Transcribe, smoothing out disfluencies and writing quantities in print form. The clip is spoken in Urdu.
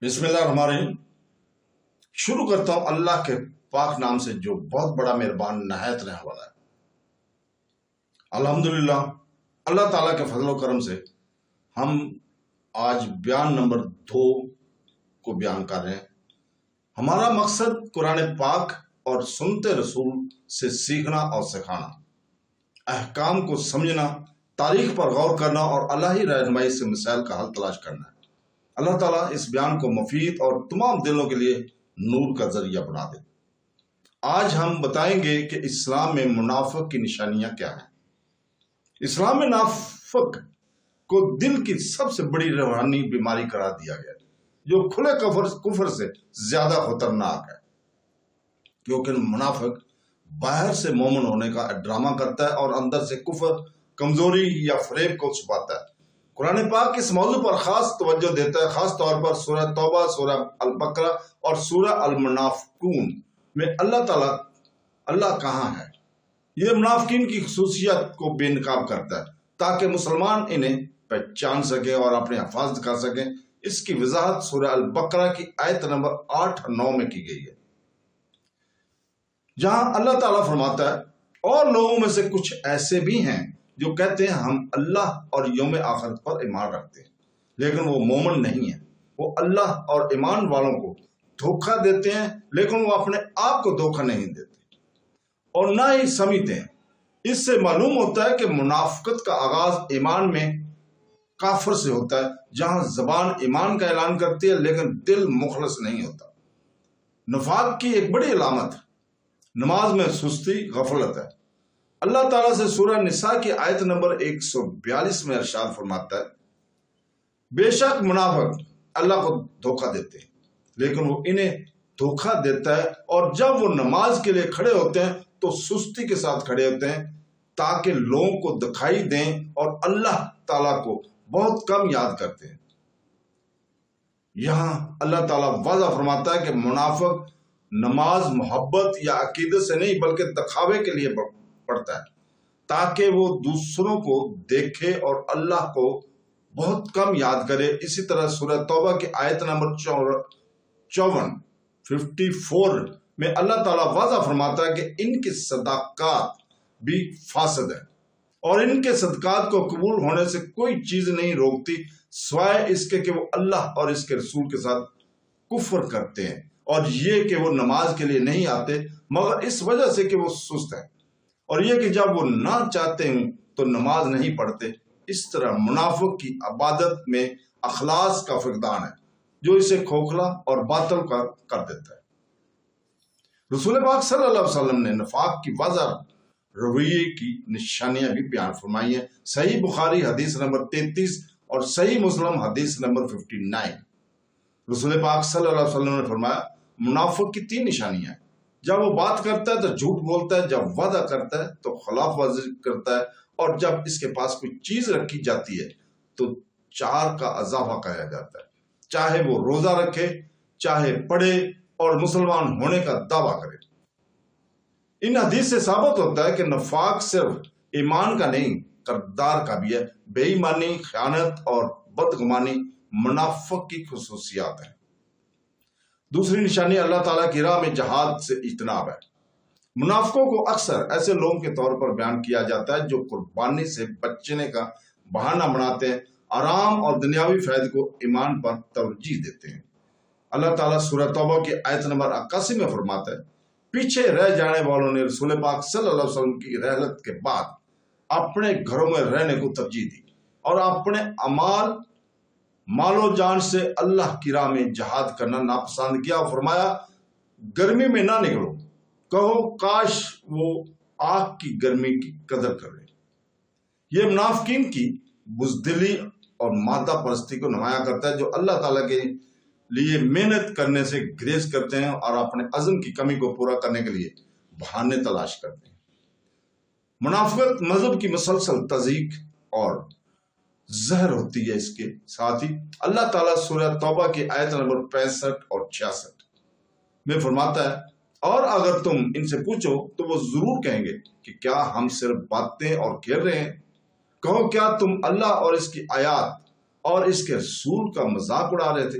بسم اللہ الرحمن الرحیم۔ شروع کرتا ہوں اللہ کے پاک نام سے جو بہت بڑا مہربان نہایت رحم والا ہے۔ الحمدللہ اللہ تعالیٰ کے فضل و کرم سے ہم آج بیان نمبر 2 کو بیان کر رہے ہیں۔ ہمارا مقصد قرآن پاک اور سنت رسول سے سیکھنا اور سکھانا، احکام کو سمجھنا، تاریخ پر غور کرنا اور الہی رہنمائی سے مسائل کا حل تلاش کرنا ہے۔ اللہ تعالیٰ اس بیان کو مفید اور تمام دلوں کے لیے نور کا ذریعہ بنا دے۔ آج ہم بتائیں گے کہ اسلام میں منافق کی نشانیاں کیا ہیں۔ اسلام میں منافق کو دل کی سب سے بڑی روحانی بیماری قرار دیا گیا ہے، جو کھلے کفر سے زیادہ خطرناک ہے، کیونکہ منافق باہر سے مومن ہونے کا ڈرامہ کرتا ہے اور اندر سے کفر، کمزوری یا فریب کو چھپاتا ہے۔ قرآن پاک اس موضوع پر خاص توجہ دیتا ہے، خاص طور پر سورہ توبہ، سورہ البقرہ اور سورہ المنافقون میں اللہ کہاں ہے، یہ منافقین کی خصوصیت کو بے نقاب کرتا ہے تاکہ مسلمان انہیں پہچان سکے اور اپنے حفاظت کر سکیں۔ اس کی وضاحت سورہ البقرہ کی آیت نمبر 8 اور 9 میں کی گئی ہے، جہاں اللہ تعالیٰ فرماتا ہے، اور لوگوں میں سے کچھ ایسے بھی ہیں جو کہتے ہیں ہم اللہ اور یوم آخرت پر ایمان رکھتے ہیں، لیکن وہ مومن نہیں ہیں۔ وہ اللہ اور ایمان والوں کو دھوکہ دیتے ہیں، لیکن وہ اپنے آپ کو دھوکہ نہیں دیتے اور نہ ہی سمجھتے ہیں۔ اس سے معلوم ہوتا ہے کہ منافقت کا آغاز ایمان میں کافر سے ہوتا ہے، جہاں زبان ایمان کا اعلان کرتی ہے لیکن دل مخلص نہیں ہوتا۔ نفاق کی ایک بڑی علامت نماز میں سستی، غفلت ہے۔ اللہ تعالیٰ سے سورہ نساء کی آیت نمبر 142 میں ارشاد فرماتا ہے، بے شک منافق اللہ کو دھوکہ دیتے ہیں، لیکن وہ انہیں دھوکہ دیتا ہے، اور جب وہ نماز کے لیے کھڑے ہوتے ہیں تو سستی کے ساتھ کھڑے ہوتے ہیں تاکہ لوگوں کو دکھائی دیں، اور اللہ تعالیٰ کو بہت کم یاد کرتے ہیں۔ یہاں اللہ تعالیٰ واضح فرماتا ہے کہ منافق نماز محبت یا عقیدت سے نہیں بلکہ دکھاوے کے لیے پڑھتا ہے تاکہ وہ دوسروں کو دیکھے اور اللہ کو بہت کم یاد کرے۔ اسی طرح سورہ توبہ کی آیت نمبر 54 میں اللہ تعالیٰ واضح فرماتا ہے کہ ان کی صدقات بھی فاسد ہیں، اور ان کے صدقات کو قبول ہونے سے کوئی چیز نہیں روکتی سوائے اس کے کہ وہ اللہ اور اس کے رسول کے ساتھ کفر کرتے ہیں، اور یہ کہ وہ نماز کے لیے نہیں آتے مگر اس وجہ سے کہ وہ سست ہیں، اور یہ کہ جب وہ نہ چاہتے ہوں تو نماز نہیں پڑھتے۔ اس طرح منافق کی عبادت میں اخلاص کا فقدان ہے، جو اسے کھوکھلا اور باطل کر دیتا ہے۔ رسول پاک صلی اللہ علیہ وسلم نے نفاق کی واضح رویے کی نشانیاں بھی بیان فرمائی ہیں۔ صحیح بخاری حدیث نمبر 33 اور صحیح مسلم حدیث نمبر 59۔ رسول پاک صلی اللہ علیہ وسلم نے فرمایا، منافق کی 3 نشانیاں ہیں۔ جب وہ بات کرتا ہے تو جھوٹ بولتا ہے، جب وعدہ کرتا ہے تو خلاف ورزی کرتا ہے، اور جب اس کے پاس کوئی چیز رکھی جاتی ہے تو 4 کا اضافہ کہا جاتا ہے، چاہے وہ روزہ رکھے، چاہے پڑھے اور مسلمان ہونے کا دعویٰ کرے۔ ان حدیث سے ثابت ہوتا ہے کہ نفاق صرف ایمان کا نہیں، کردار کا بھی ہے۔ بے ایمانی، خیانت اور بدگمانی منافق کی خصوصیات ہیں۔ دوسری نشانی اللہ تعالیٰ کی راہ میں جہاد سے اجتناب ہے۔ منافقوں کو اکثر ایسے لوگوں کے طور پر بیان کیا جاتا ہے جو قربانی سے بچنے کا بہانہ بناتے ہیں، آرام اور دنیاوی فائدے کو ایمان پر ترجیح دیتے ہیں۔ اللہ تعالیٰ سورہ توبہ کی آیت نمبر 81 میں فرماتا ہے، پیچھے رہ جانے والوں نے رسول پاک صلی اللہ علیہ وسلم کی رحلت کے بعد اپنے گھروں میں رہنے کو ترجیح دی اور اپنے مال و جان سے اللہ کی راہ میں جہاد کرنا ناپسند کیا، اور فرمایا، گرمی میں نہ نکلو، کہو کاش وہ آگ کی گرمی کی قدر کرے۔ یہ منافقین کی بزدلی اور مادہ پرستی کو نمایاں کرتا ہے، جو اللہ تعالیٰ کے لیے محنت کرنے سے گریز کرتے ہیں اور اپنے عزم کی کمی کو پورا کرنے کے لیے بہانے تلاش کرتے ہیں۔ منافقت مذہب کی مسلسل تضییق اور زہر ہوتی ہے۔ اس کے ساتھ ہی اللہ تعالیٰ سورہ توبہ کی آیت نمبر 65 اور 66 میں فرماتا ہے، اور اگر تم ان سے پوچھو تو وہ ضرور کہیں گے کہ کیا ہم صرف باتیں اور کھیل رہے ہیں؟ کہو کیا تم اللہ اور اس کی آیات اور اس کے رسول کا مذاق اڑا رہے تھے؟